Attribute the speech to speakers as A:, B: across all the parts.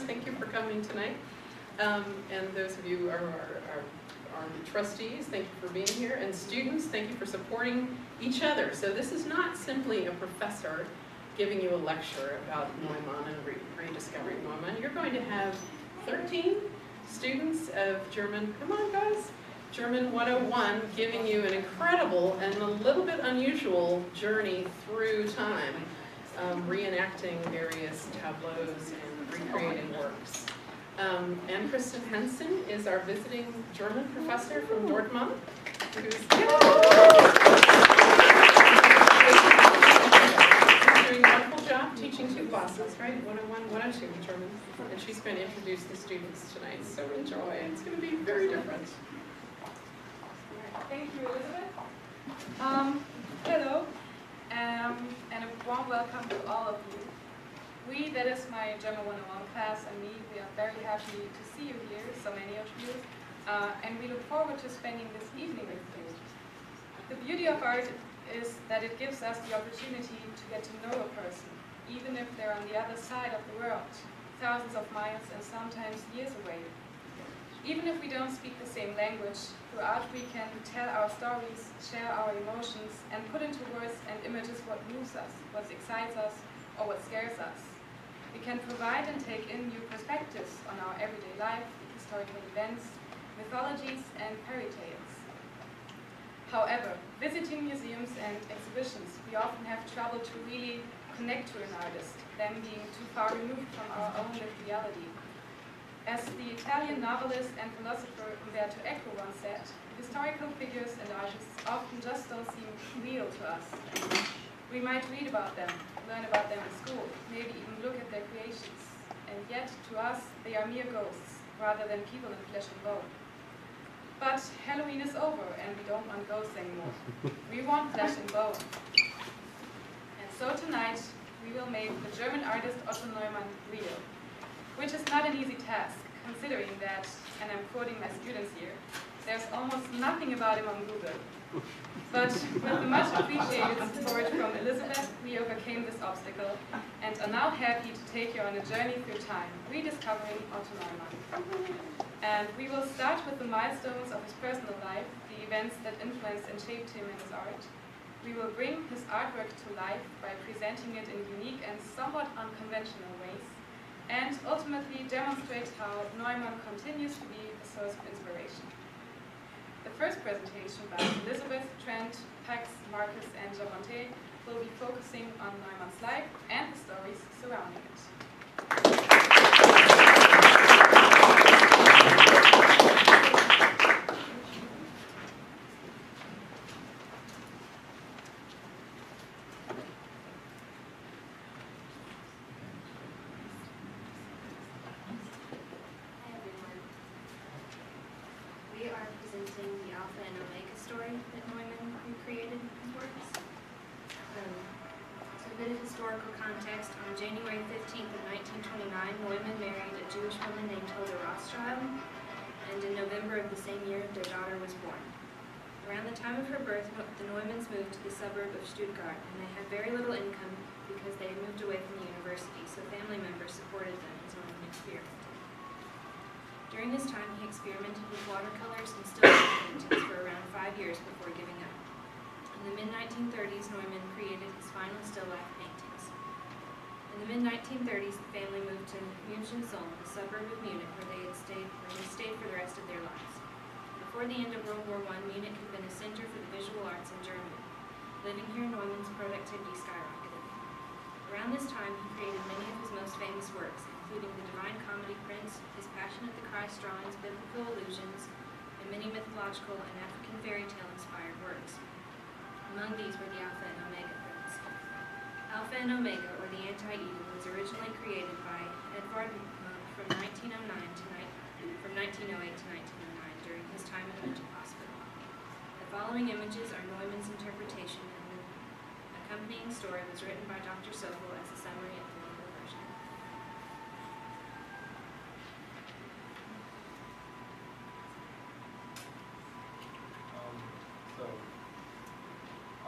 A: thank you for coming tonight. And those of you who are the trustees, thank you for being here. And students, thank you for supporting each other. So this is not simply a professor giving you a lecture about Neumann and rediscovering Neumann. You're going to have 13 students of German, come on guys, German 101, giving you an incredible and a little bit unusual journey through time, reenacting various tableaus and recreating works. Ann-Kristin Hensen is our visiting German professor from Dortmund, who's doing a wonderful job teaching 2 classes, right? 101, 102 German. And she's going to introduce the students tonight, so enjoy. It's going to be very different.
B: Thank you, Elizabeth. Hello, and a warm welcome to all of you. We, that is my German 101 class, and me, we are very happy to see you here, so many of you, and we look forward to spending this evening with you. The beauty of art is that it gives us the opportunity to get to know a person, even if they're on the other side of the world, thousands of miles and sometimes years away. Even if we don't speak the same language, through art we can tell our stories, share our emotions, and put into words and images what moves us, what excites us, or what scares us. We can provide and take in new perspectives on our everyday life, historical events, mythologies, and fairy tales. However, visiting museums and exhibitions, we often have trouble to really connect to an artist, them being too far removed from our own lived reality. As the Italian novelist and philosopher Umberto Eco once said, historical figures and artists often just don't seem real to us. We might read about them, learn about them in school, maybe even look at their creations, and yet to us they are mere ghosts, rather than people in flesh and bone. But Halloween is over, and we don't want ghosts anymore. We want flesh and bone. And so tonight, we will make the German artist Otto Neumann real, which is not an easy task, considering that, and I'm quoting my students here, there's almost nothing about him on Google. But with the much appreciated support from Elizabeth, we overcame this obstacle and are now happy to take you on a journey through time, rediscovering Otto Neumann. And we will start with the milestones of his personal life, the events that influenced and shaped him and his art. We will bring his artwork to life by presenting it in unique and somewhat unconventional ways, and ultimately demonstrate how Neumann continues to be a source of inspiration. The first presentation by Elizabeth, Trent, Pax, Marcus, and Javante will be focusing on Neumann's life and the stories surrounding it.
C: The Alpha and Omega story that Neumann recreated in his works. So a bit of historical context. On January 15th of 1929, Neumann married a Jewish woman named Hilda Rothschild, and in November of the same year, their daughter was born. Around the time of her birth, the Neumanns moved to the suburb of Stuttgart, and they had very little income because they had moved away from the university, so family members supported them as Neumann experimented. During this time, he experimented with watercolors and still life paintings for around 5 years before giving up. In the mid-1930s, Neumann created his final still life paintings. In the mid-1930s, the family moved to München-Solm, a suburb of Munich, where they stayed for the rest of their lives. Before the end of World War I, Munich had been a center for the visual arts in Germany. Living here, Neumann's productivity skyrocketed. Around this time, he created many of his most famous works, including the Divine Comedy prints, his Passion of the Christ drawings, biblical allusions, and many mythological and African fairy tale-inspired works. Among these were the Alpha and Omega prints. Alpha and Omega, or the Anti-Eden, was originally created by Edvard Munch from 1908 to 1909 during his time in a mental hospital. The following images are Neumann's interpretation, and the accompanying story was written by Dr. Sokol as a summary of the legal version.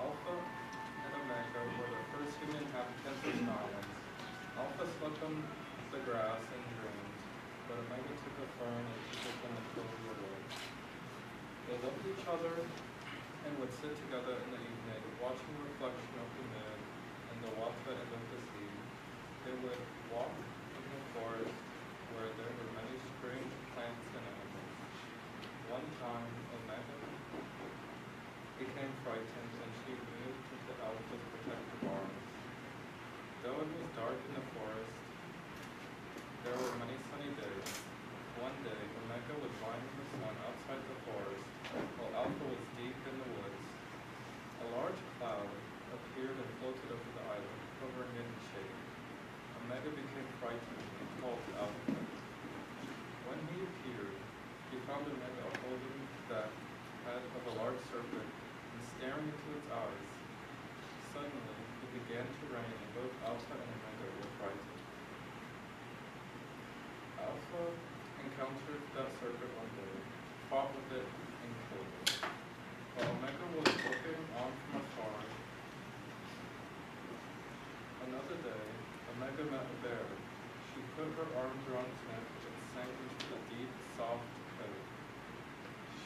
D: Alpha and Omega were the first human inhabitants of Scotland. Alpha slept on the grass and dreamed, Omega took a fern and took it from the cozy away. They loved each other and would sit together in the evening, watching the reflection of the moon and the water and of the sea. They would walk in the forest where there were many strange plants and animals. One time, Omega became frightened and she moved into Alpha's protective arms. Though it was dark in the forest, there were many sunny days. One day, Omega was lying in the sun outside the forest, while Alpha was deep in the woods. A large cloud appeared and floated over the island, covering it in shade. Omega became frightened and called to Alpha. When he appeared, he found Omega holding the head of a large serpent and staring into its eyes. Suddenly, it began to rain, and both Alpha and Omega were frightened. Alpha encountered that serpent one day, fought with it, and killed it. While Omega was looking on from afar, another day, Omega met a bear. She put her arms around its neck and sank into the deep, soft coat.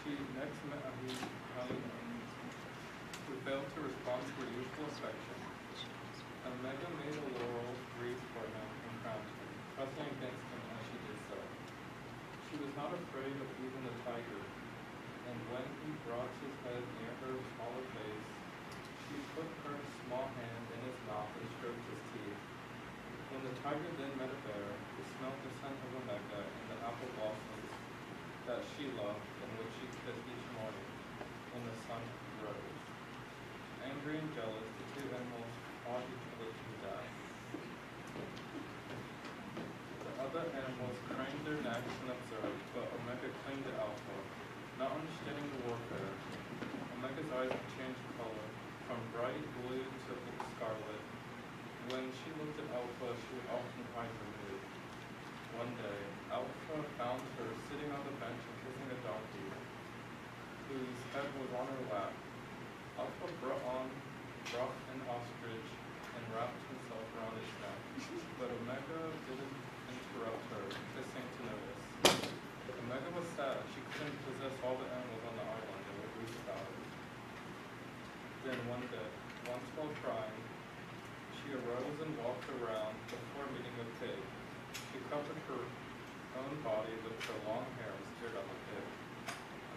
D: She next met a hyena, who failed to respond to her usual affection. Omega made a laurel wreath for him and crowned him, pressing against him as she did so. She was not afraid of even the tiger, and when he brought his head near her smaller face, she put her small hand in his mouth and stroked his teeth. When the tiger then met a bear, he smelled the scent of Omega and the apple blossoms that she loved and which she kissed each morning when the sun rose. Angry and jealous, the two animals fought each other to the death. The other animals craned their necks and observed, but Omega clung to Alpha. Not understanding the warfare, Omega's eyes would change color from bright blue to scarlet. When she looked at Alpha, she would often hide her mood. One day, Alpha found her sitting on the bench and kissing a donkey, whose head was on her lap. Alpha brought an ostrich and wrapped himself around its neck, but Omega didn't interrupt her, kissing to notice. Omega was sad. She couldn't possess all the animals on the island and would weep about it. Then one day, once while crying, she arose and walked around before meeting a pig. She covered her own body with her long hair and stared at the pig.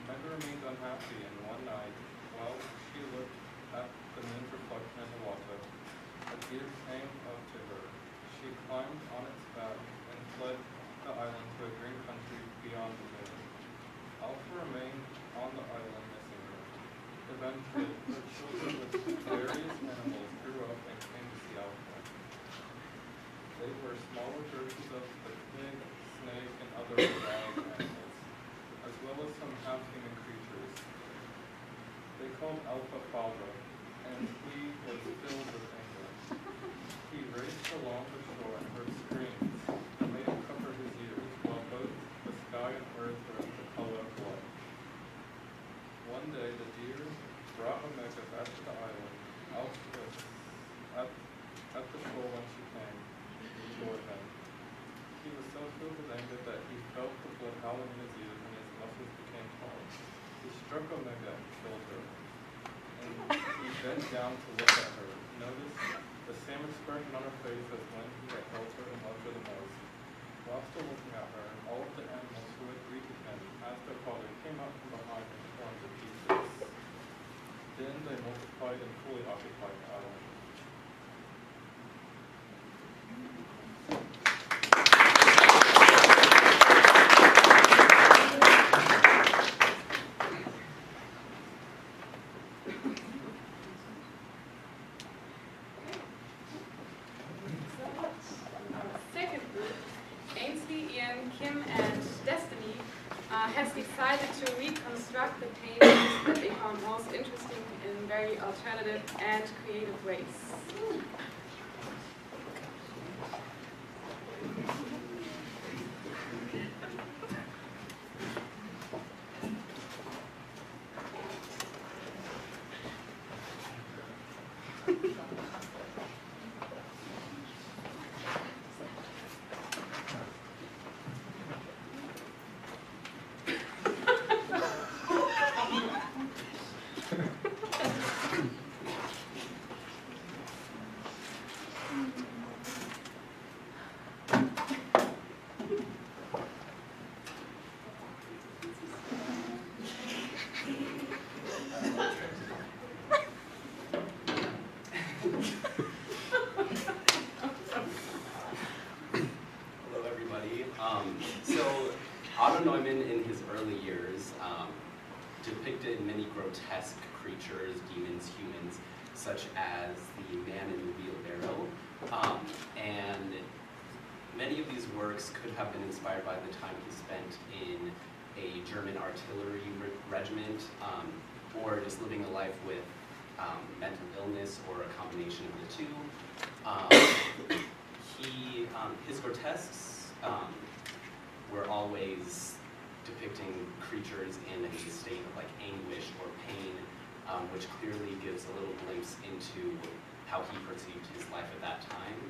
D: Omega remained unhappy, and one night, while she looked at the moon's reflection in the water, a deer came up to her. She climbed on its back and fled the island to a green country beyond the moon. Alpha remained on the island, missing her. Eventually, her children with various animals grew up and came to see Alpha. They were smaller versions of the pig, snake, and other wild animals, as well as some half-human creatures. They called Alpha Father, and he was filled with anger. He raced along the shore and heard screams that made him cover his ears, while both the sky and earth were of the color of blood. One day, the deer brought Omega back to the island. Alpha was at the shore when she came toward him. He was so filled with anger that he felt the blood howling in his ears and his muscles became taut. He struck Omega and killed her. And he bent down to look at her. Notice the same expression on her face as when he had held her and loved her the most. While still looking at her, all of the animals who had greeted him as their father came out from behind and tore him to pieces. Then they multiplied and fully occupied the island.
B: Kim and Destiny has decided to reconstruct the paintings that they found most interesting in very alternative and creative ways.
E: So Otto Neumann in his early years depicted many grotesque creatures, demons, humans, such as the man in the wheelbarrow. And many of these works could have been inspired by the time he spent in a German artillery regiment, or just living a life with mental illness, or a combination of the two. His grotesques were always depicting creatures in a state of like anguish or pain, which clearly gives a little glimpse into how he perceived his life at that time.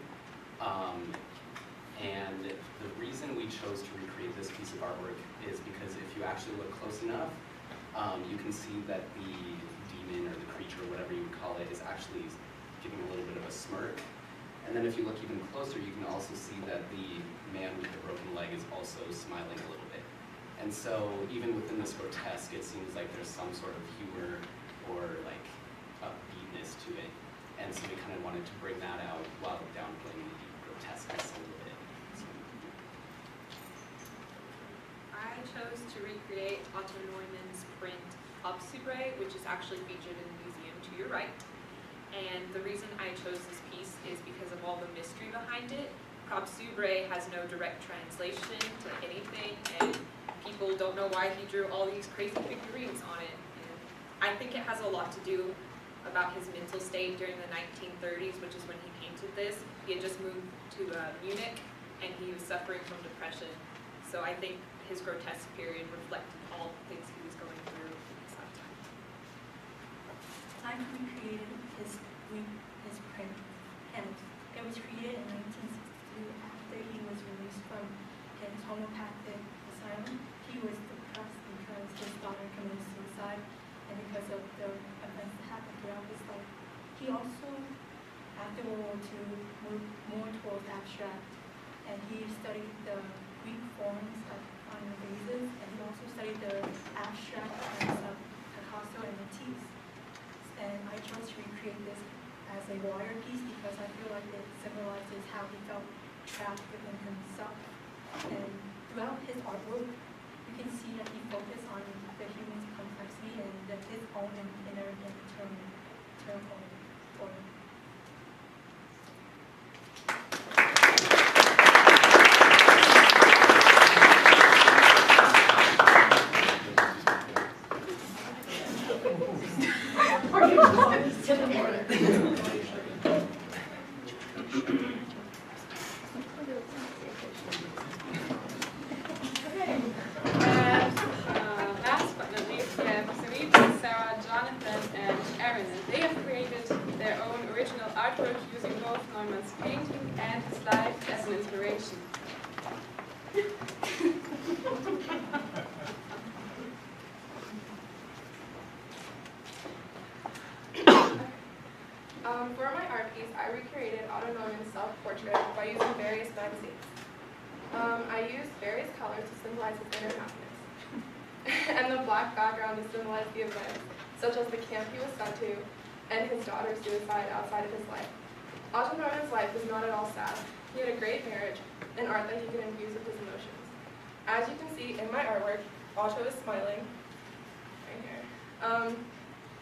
E: And the reason we chose to recreate this piece of artwork is because if you actually look close enough, you can see that the demon or the creature, whatever you would call it, is actually giving a little bit of a smirk. And then if you look even closer, you can also see that the man with the broken leg is also smiling a little bit. And so even within this grotesque, it seems like there's some sort of humor or like upbeatness to it. And so we kind of wanted to bring that out while downplaying the grotesqueness a little bit.
F: I chose to recreate Otto Neumann's print Obsubre, which is actually featured in the museum to your right. And the reason I chose this piece is because of all the mystery behind it. Obsubre has no direct translation to anything, and people don't know why he drew all these crazy figurines on it. And I think it has a lot to do about his mental state during the 1930s, which is when he painted this. He had just moved to Munich, and he was suffering from depression. So I think his grotesque period reflected all the things he was going through at that time.
G: I recreated his print, and it was created in 1962 after he was released from his homeopathic asylum. He was depressed because his daughter committed suicide, and because of the events that happened throughout his life. He also, after World War II, moved more towards abstract, and he studied the Greek forms on the vases, and he also studied the abstract forms of Picasso and Matisse. And I chose to recreate this as a water piece because I feel like it symbolizes how he felt trapped within himself. And throughout his artwork, you can see that he focused on the human's complexity and his own inner and internal order.
H: For my art piece, I recreated Otto Neumann's self-portrait by using various magazines. I used various colors to symbolize his inner happiness, and the black background to symbolize the events, such as the camp he was sent to and his daughter's suicide outside of his life. Otto Neumann's life was not at all sad. He had a great marriage and art that he could infuse with his emotions. As you can see in my artwork, Otto is smiling right here.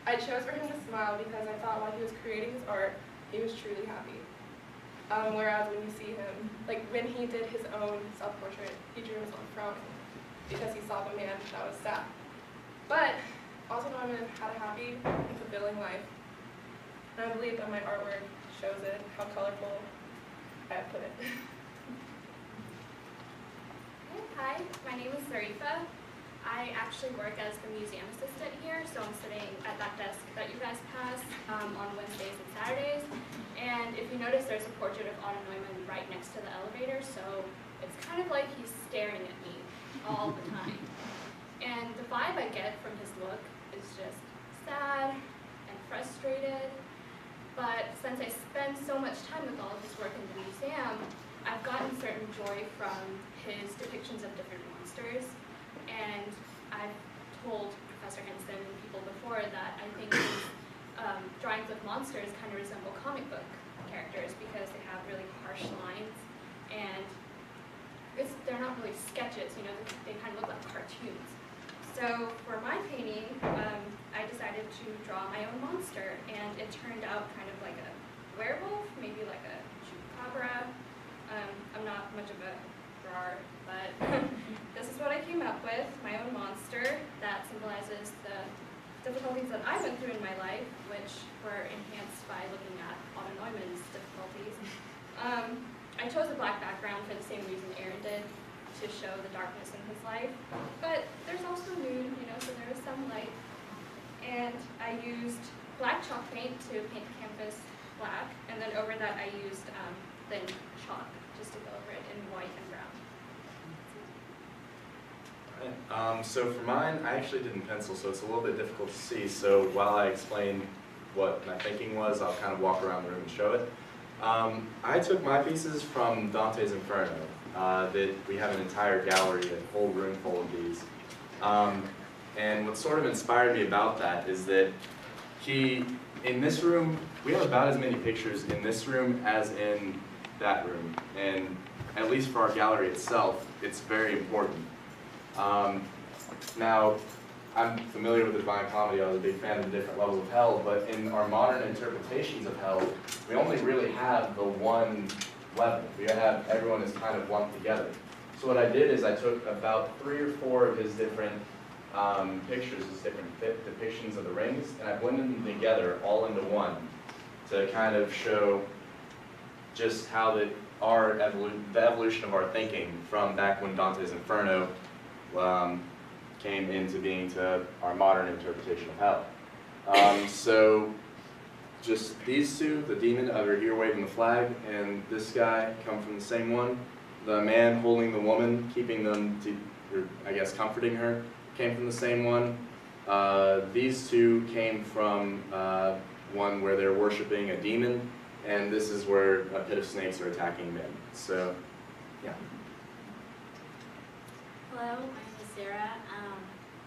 H: I chose for him to smile because I thought while he was creating his art, he was truly happy. Whereas when you see him, like when he did his own self-portrait, he drew himself frowning because he saw the man that was sad. But Otto Neumann had a happy and fulfilling life. And I believe that my artwork shows it, how colorful I put it.
C: Hi, my name is Zarifa. I actually work as the museum assistant here, so I'm sitting at that desk that you guys pass on Wednesdays and Saturdays. And if you notice, there's a portrait of Otto Neumann right next to the elevator, so it's kind of like he's staring at me all the time. And the vibe I get from his look is just sad and frustrated. But since I spend so much time with all of his work in the museum, I've gotten certain joy from his depictions of different monsters. And I've told Professor Hensen and people before that I think his drawings of monsters kind of resemble comic book characters because they have really harsh lines. And they're not really sketches, you know, they kind of look like cartoons. So for my painting, I decided to draw my own monster, and it turned out kind of like a werewolf, maybe like a chupacabra. I'm not much of a drawer, but this is what I came up with, my own monster that symbolizes the difficulties that I went through in my life, which were enhanced by looking at Otto Neumann's difficulties. I chose a black background for the same reason Aaron did, to show the darkness in his life. But there's also moon, you know, so there is some light. And I used black chalk paint to paint the canvas black, and then over that I used thin chalk just to go over it in white and brown.
I: So for mine, I actually did in pencil, so it's a little bit difficult to see. So while I explain what my thinking was, I'll kind of walk around the room and show it. I took my pieces from Dante's Inferno. That we have an entire gallery, a whole room full of these. And what sort of inspired me about that is that in this room, we have about as many pictures in this room as in that room. And at least for our gallery itself, it's very important. Now, I'm familiar with the Divine Comedy. I was a big fan of the different levels of hell, but in our modern interpretations of hell, we only really have the one level. We have everyone is kind of lumped together. So what I did is I took about 3 or 4 of his different pictures, his different depictions of the rings, and I blended them together all into one to kind of show just how the evolution of our thinking from back when Dante's Inferno came into being to our modern interpretation of hell. So just these two, the demon over here waving the flag, and this guy come from the same one. The man holding the woman, keeping them, or I guess comforting her, came from the same one. These two came from one where they're worshiping a demon, and this is where a pit of snakes are attacking men. So, yeah.
J: Hello, my name is Sarah.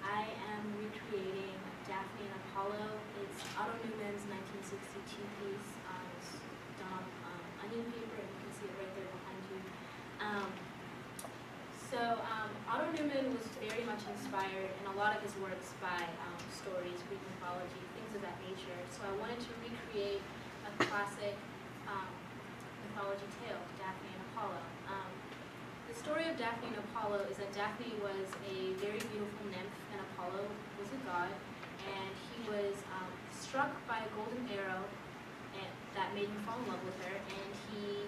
J: I am recreating Daphne and Apollo. It's Otto Neumann's 1962 piece. It's done on onion paper, and you can see it right there behind you. Otto Neumann was very much inspired in a lot of his works by stories, Greek mythology, things of that nature. So I wanted to recreate a classic mythology tale, Daphne and Apollo. The story of Daphne and Apollo is that Daphne was a very beautiful nymph and Apollo was a god, and he was struck by a golden arrow that made him fall in love with her, and he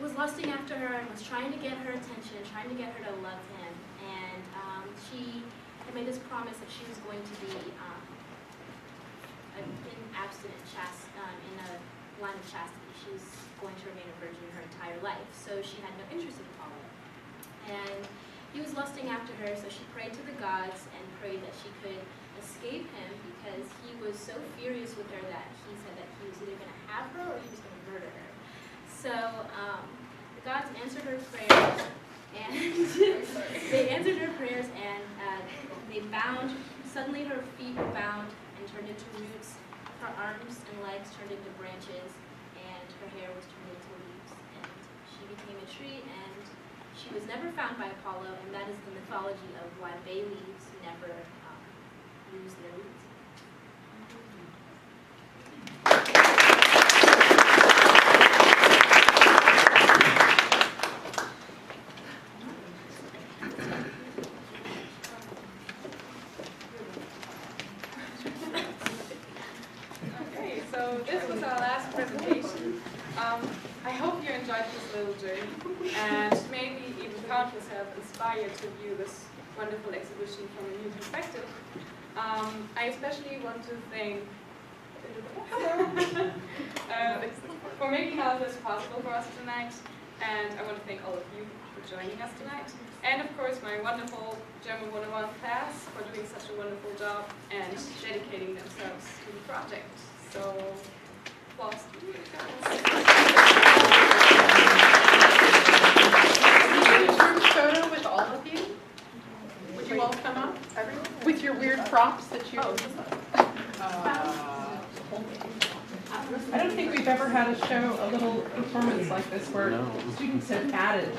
J: was lusting after her and was trying to get her attention, trying to get her to love him, and she had made this promise that she was going to be abstinent, in a line of chastity. She was going to remain a virgin her entire life, so she had no interest in Apollo. And he was lusting after her, so she prayed to the gods and prayed that she could escape him, because he was so furious with her that he said that he was either going to have her or he was going to murder her. So the gods answered her prayers, and they answered her prayers, and they bound. Suddenly, her feet were bound and turned into roots. Her arms and legs turned into branches, and her hair was turned into leaves. And she became a tree, and she was never found by Apollo, and that is the mythology of why bay leaves never lose their roots.
B: Okay, so this was our last presentation. I hope you enjoyed this little journey and maybe even found yourself inspired to view this wonderful exhibition from a new perspective. I especially want to thank for making all of this possible for us tonight, and I want to thank all of you for joining us tonight, and of course my wonderful German 101 class for doing such a wonderful job and dedicating themselves to the project. So, applause to you guys.
A: Can we do a group photo with all of you? Would you all come up? With your weird props that you... I don't think we've ever had a little performance like this where students have added.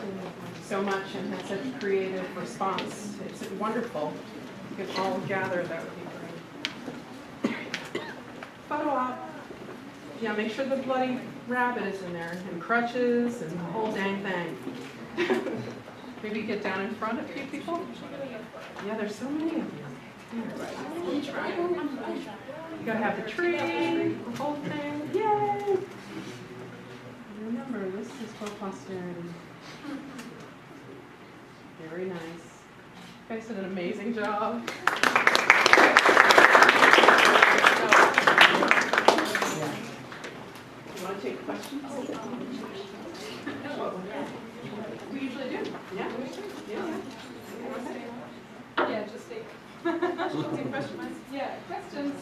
A: So so much and had such a creative response. It's wonderful. You can all gather, that would be great. Photo op. Yeah, make sure the bloody rabbit is in there, and crutches, and the whole dang thing. Maybe get down in front a few people? Yeah, there's so many of you. You gotta have the tree, the whole thing. Yay! Remember, this is for posterity. Very nice. You guys did an amazing job. You want to take questions? We usually do. Yeah.
B: Yeah, just take questions. Yeah, questions.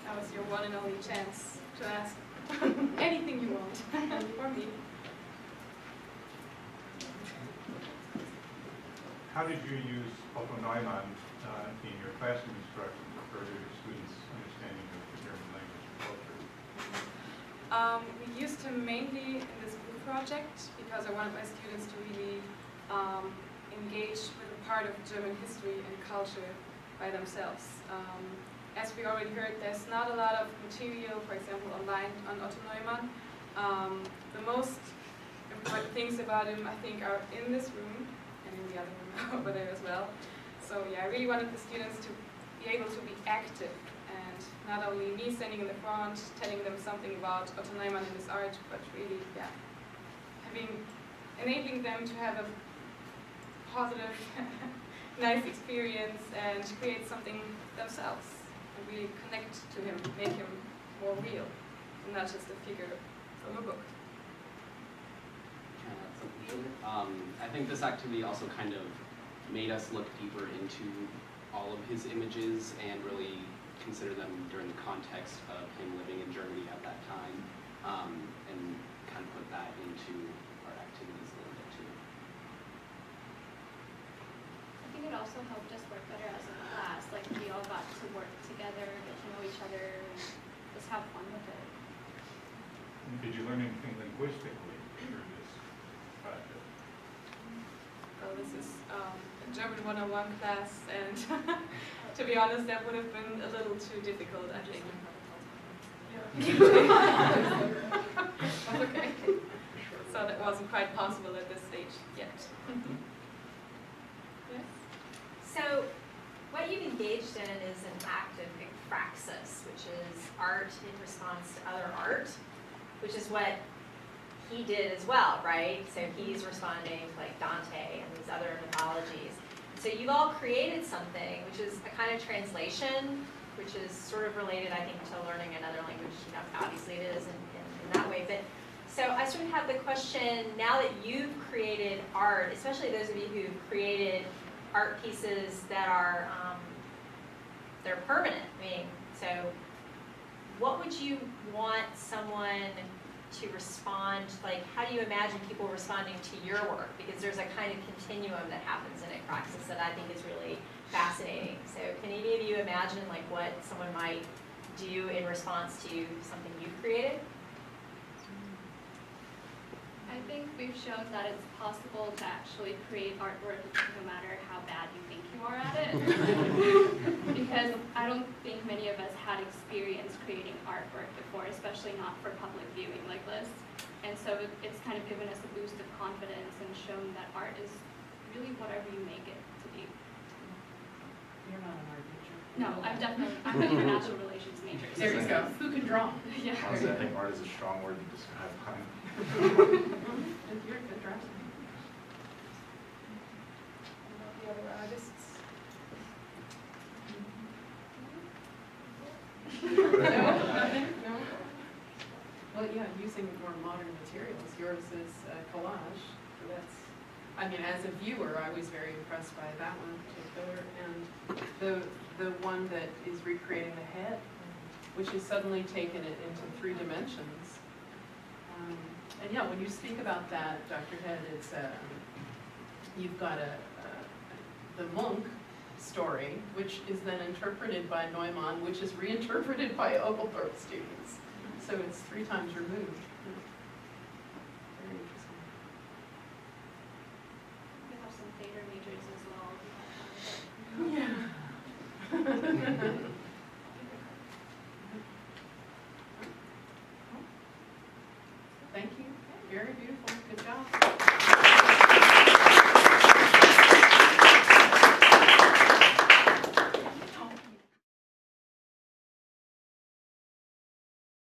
B: That was your one and only chance to ask anything you want for me.
K: How did you use Otto Neumann in your classroom instruction to further your students' understanding of the German language and culture?
B: We used him mainly in this group project because I wanted my students to really engage with a part of German history and culture by themselves. As we already heard, there's not a lot of material, for example, online on Otto Neumann. The most important things about him, I think, are in this room and in the other room over there as well. So yeah, I really wanted the students to be able to be active, and not only me standing in the front telling them something about Otto Neumann and his art, but really, yeah, enabling them to have a positive, nice experience and create something themselves and really connect to him, make him more real, and not just a figure from a book.
E: I think this activity also kind of made us look deeper into all of his images and really consider them during the context of him living in Germany at that time, and kind of put that into our activities a little bit too.
J: I think it also helped us work better as a class. Like, we all got to work together, get to know each other, and just have fun with it.
K: And did you learn anything linguistically through this project?
B: Well, this is a German 101 class, and to be honest, that would have been a little too difficult, I think. Okay. So that wasn't quite possible at this stage yet. Yes?
L: So what you've engaged in is an act of praxis, which is art in response to other art, which is what he did as well, right? So he's responding to like Dante and these other mythologies. So you've all created something, which is a kind of translation, which is sort of related, I think, to learning another language. You know, obviously it is in that way. But so I sort of have the question, now that you've created art, especially those of you who've created art pieces that are they're permanent. I mean, so what would you want someone to respond, like how do you imagine people responding to your work? Because there's a kind of continuum that happens in a praxis that I think is really fascinating. So can any of you imagine like what someone might do in response to something you've created?
J: I think we've shown that it's possible to actually create artwork no matter how bad you think you are at it. Because I don't think many of us had experience creating artwork before, especially not for public viewing like this. And so it's kind of given us a boost of confidence and shown that art is really whatever you make it to be.
A: You're not an art teacher.
J: No, I'm an international relations major.
A: There you go. Who can draw?
J: Yeah.
I: Honestly, I think art is a strong word to describe mine.
A: You're a good draftsman.
B: The other artists.
A: No, nothing? No? Well, yeah, using more modern materials. Yours is collage. So that's, I mean, as a viewer, I was very impressed by that one in particular. And the one that is recreating the head, which has suddenly taken it into 3 dimensions. And yeah, when you speak about that, Dr. Head, it's you've got the monk story, which is then interpreted by Neumann, which is reinterpreted by Oglethorpe students. So it's 3 times removed. Very interesting.
J: We have some theater majors as well.
A: Yeah. Thank you. Very beautiful. Good job.